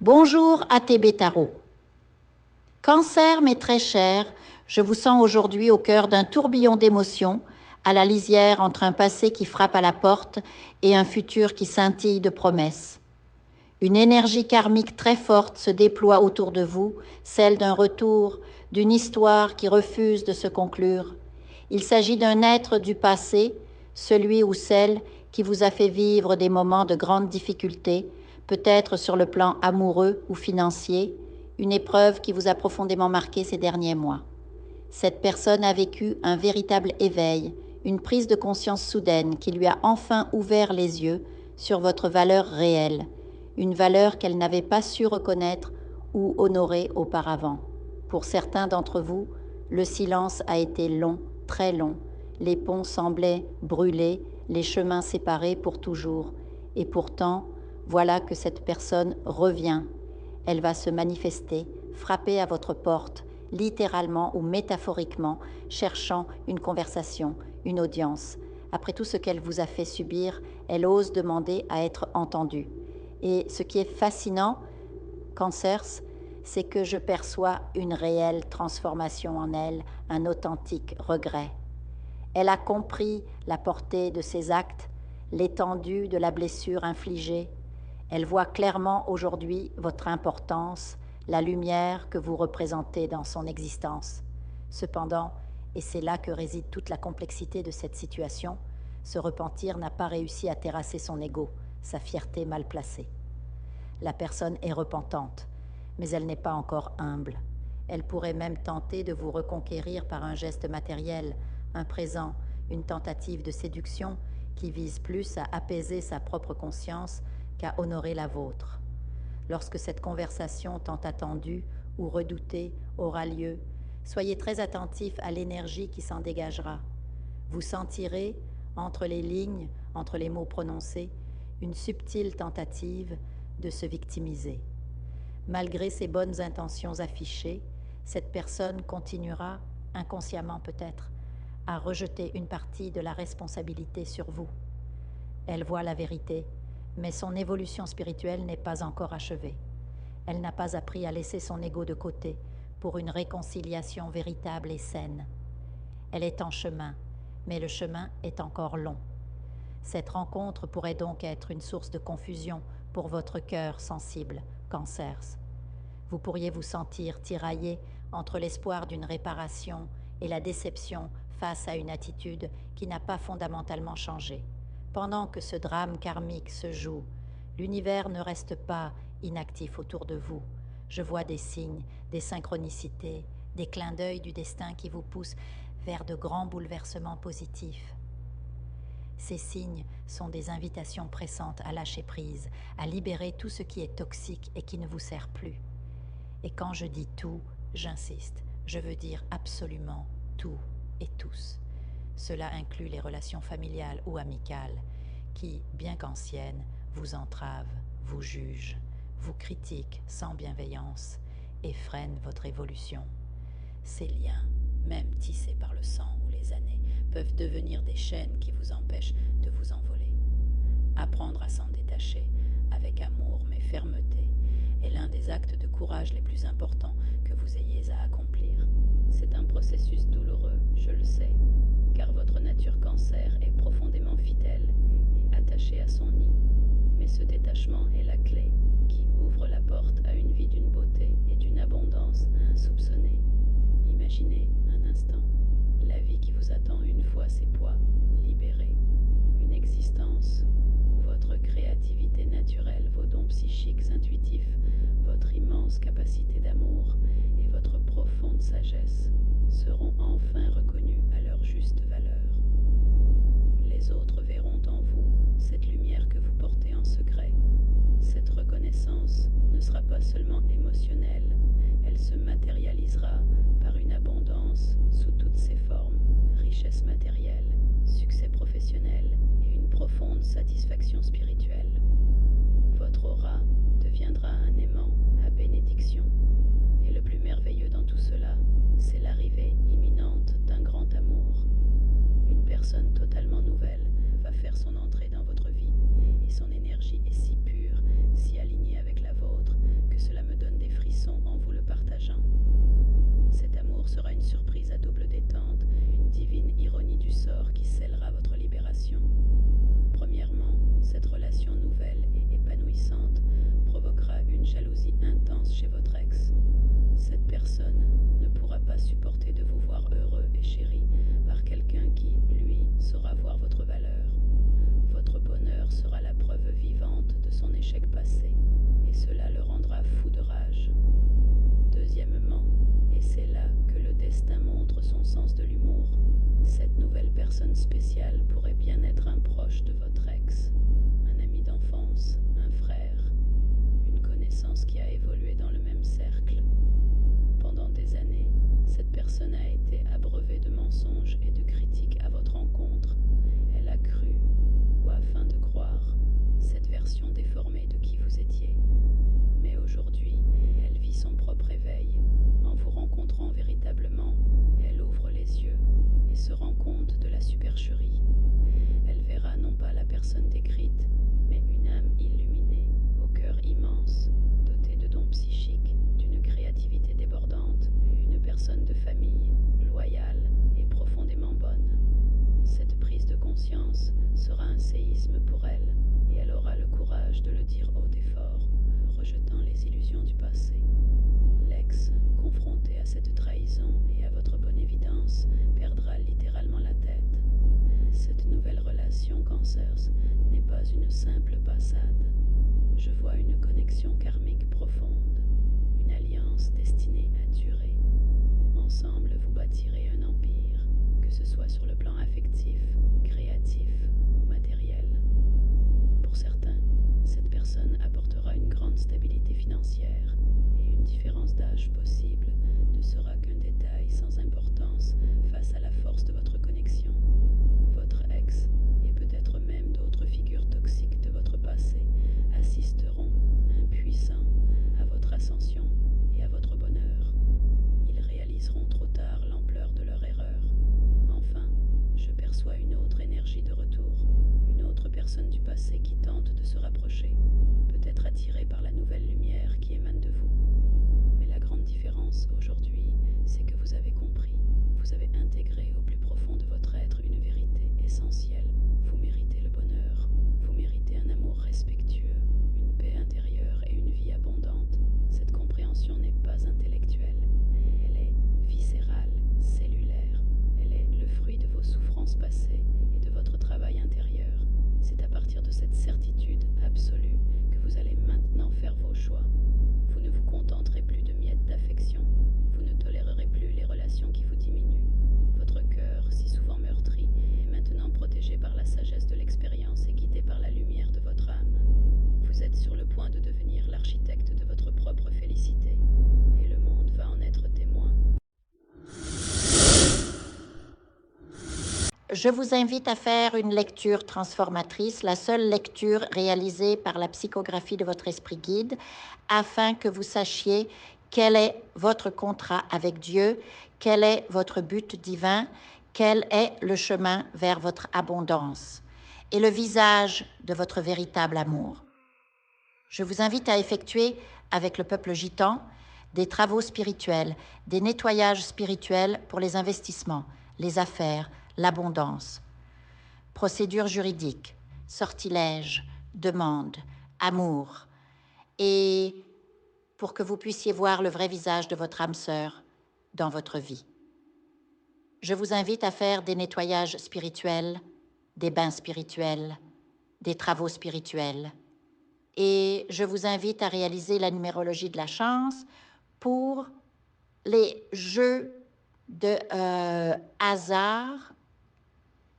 Bonjour ATB Tarot. Cancer, mes très chers, je vous sens aujourd'hui au cœur d'un tourbillon d'émotions, à la lisière entre un passé qui frappe à la porte et un futur qui scintille de promesses. Une énergie karmique très forte se déploie autour de vous, celle d'un retour, d'une histoire qui refuse de se conclure. Il s'agit d'un être du passé, celui ou celle qui vous a fait vivre des moments de grande difficulté, peut-être sur le plan amoureux ou financier, une épreuve qui vous a profondément marqué ces derniers mois. Cette personne a vécu un véritable éveil, une prise de conscience soudaine qui lui a enfin ouvert les yeux sur votre valeur réelle, une valeur qu'elle n'avait pas su reconnaître ou honorer auparavant. Pour certains d'entre vous, le silence a été long, très long. Les ponts semblaient brûlés, les chemins séparés pour toujours. Et pourtant, voilà que cette personne revient. Elle va se manifester, frapper à votre porte, littéralement ou métaphoriquement, cherchant une conversation, une audience. Après tout ce qu'elle vous a fait subir, elle ose demander à être entendue. Et ce qui est fascinant, Cancers, c'est que je perçois une réelle transformation en elle, un authentique regret. Elle a compris la portée de ses actes, l'étendue de la blessure infligée. Elle voit clairement aujourd'hui votre importance, la lumière que vous représentez dans son existence. Cependant, et c'est là que réside toute la complexité de cette situation, ce repentir n'a pas réussi à terrasser son ego, sa fierté mal placée. La personne est repentante, mais elle n'est pas encore humble. Elle pourrait même tenter de vous reconquérir par un geste matériel, un présent, une tentative de séduction qui vise plus à apaiser sa propre conscience qu'à honorer la vôtre. Lorsque cette conversation tant attendue ou redoutée aura lieu, soyez très attentif à l'énergie qui s'en dégagera. Vous sentirez, entre les lignes, entre les mots prononcés, une subtile tentative de se victimiser. Malgré ses bonnes intentions affichées, cette personne continuera, inconsciemment peut-être, à rejeter une partie de la responsabilité sur vous. Elle voit la vérité, mais son évolution spirituelle n'est pas encore achevée. Elle n'a pas appris à laisser son ego de côté pour une réconciliation véritable et saine. Elle est en chemin, mais le chemin est encore long. Cette rencontre pourrait donc être une source de confusion pour votre cœur sensible, Cancers. Vous pourriez vous sentir tiraillé entre l'espoir d'une réparation et la déception face à une attitude qui n'a pas fondamentalement changé. Pendant que ce drame karmique se joue, l'univers ne reste pas inactif autour de vous. Je vois des signes, des synchronicités, des clins d'œil du destin qui vous poussent vers de grands bouleversements positifs. Ces signes sont des invitations pressantes à lâcher prise, à libérer tout ce qui est toxique et qui ne vous sert plus. Et quand je dis tout, j'insiste, je veux dire absolument tout et tous. Cela inclut les relations familiales ou amicales qui, bien qu'anciennes, vous entravent, vous jugent, vous critiquent sans bienveillance et freinent votre évolution. Ces liens, même tissés par le sang ou les années, peuvent devenir des chaînes qui vous empêchent de vous envoler. Apprendre à s'en détacher avec amour mais fermeté est l'un des actes de courage les plus importants que vous ayez à accomplir. C'est un processus douloureux, je le sais, car votre nature Cancer est profondément fidèle et attachée à son nid. Mais ce détachement est la clé qui ouvre la porte à une vie d'une beauté et d'une abondance insoupçonnée. Imaginez un instant la vie qui vous attend une fois ces poids libérés, une existence où votre créativité naturelle, vos dons psychiques intuitifs, votre immense capacité d'amour et votre profonde sagesse seront enfin reconnus à leur juste valeur. Les autres verront en vous cette lumière que vous portez en secret. Cette reconnaissance ne sera pas seulement émotionnelle, elle se matérialisera par une abondance sous toutes ses formes, richesse matérielle, succès professionnel et une profonde satisfaction spirituelle. Votre aura deviendra un aimant à bénédiction. Et le plus merveilleux dans tout cela, c'est l'arrivée imminente d'un grand amour. Une personne totalement nouvelle va faire son entrée dans votre vie et son énergie est si pure, si alignée avec la vôtre, que surprise à double détente, une divine ironie du sort qui scellera votre libération. Premièrement, cette relation nouvelle et épanouissante provoquera une jalousie intense chez votre ex. Cette personne ne pourra pas supporter de vous voir heureux et chéri par quelqu'un qui, lui, saura voir votre valeur. Votre bonheur sera la preuve vivante de son échec passé, et cela le rendra fou de rage. Deuxièmement, et c'est là que le destin montre son sens de l'humour, cette nouvelle personne spéciale pourrait bien être un proche de votre ex, un ami d'enfance, un frère, une connaissance qui a évolué dans le même cercle. Pendant des années, cette personne a été abreuvée de mensonges et de critiques à votre encontre. Elle a cru, ou afin de croire, cette version déformée de qui vous étiez. Mais aujourd'hui, elle vit son propre éveil. En vous rencontrant véritablement, elle ouvre les yeux et se rend compte de la supercherie. Elle verra non pas la personne décrite, mais une âme illuminée, au cœur immense, dotée de dons psychiques, d'une créativité débordante, une personne de famille, loyale et profondément bonne. Cette prise de conscience sera un séisme pour elle, et elle aura le courage de le dire haut et fort, rejetant les illusions du passé. L'ex, confronté à cette trahison et à votre bonne évidence, perdra littéralement la tête. Cette nouvelle relation Cancers n'est pas une simple passade. Je vois une connexion karmique profonde, une alliance destinée à durer. Ensemble, vous bâtirez un empire, que ce soit sur le plan affectif, créatif ou matériel. Pour certains, cette personne apportera une grande stabilité financière et une différence d'âge possible ne sera qu'un détail sans importance face à la force de votre connexion. Votre ex, et peut-être même d'autres figures toxiques de votre passé, assisteront, impuissants, à votre ascension et à votre bonheur. Ils réaliseront trop tard l'ampleur de leur erreur. Enfin, je perçois une autre énergie de retour, une autre personne du passé qui tente de se rapprocher, peut-être attirée par la nouvelle lumière qui émane de vous. Mais la grande différence aujourd'hui, c'est que vous avez compris, vous avez intégré au plus profond de votre être une vérité essentielle. Vous méritez le bonheur, vous méritez un amour respectueux, une paix intérieure et une vie abondante. Cette compréhension n'est pas intellectuelle, elle est viscérale, cellulaire. Elle est le fruit de vos souffrances passées et de votre travail intérieur. C'est à partir de cette certitude absolue que vous allez maintenant faire vos choix. Vous ne vous contenterez plus de miettes d'affection. Vous ne tolérerez plus les relations qui vous diminuent. Votre cœur, si souvent meurtri, est maintenant protégé par la sagesse de l'expérience et guidé par la lumière de votre âme. Vous êtes sur le point de devenir l'architecte de votre propre félicité, et le monde va en être témoin. Je vous invite à faire une lecture transformatrice, la seule lecture réalisée par la psychographie de votre esprit guide, afin que vous sachiez quel est votre contrat avec Dieu, quel est votre but divin, quel est le chemin vers votre abondance et le visage de votre véritable amour. Je vous invite à effectuer avec le peuple gitan des travaux spirituels, des nettoyages spirituels pour les investissements, les affaires, l'abondance. Procédure juridique, sortilège, demande, amour. Et pour que vous puissiez voir le vrai visage de votre âme sœur dans votre vie. Je vous invite à faire des nettoyages spirituels, des bains spirituels, des travaux spirituels. Et je vous invite à réaliser la numérologie de la chance pour les jeux de hasard,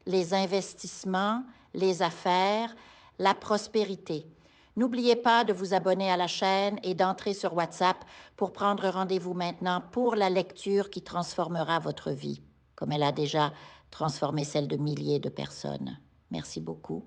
les investissements, les affaires, la prospérité. N'oubliez pas de vous abonner à la chaîne et d'entrer sur WhatsApp pour prendre rendez-vous maintenant pour la lecture qui transformera votre vie, comme elle a déjà transformé celle de milliers de personnes. Merci beaucoup.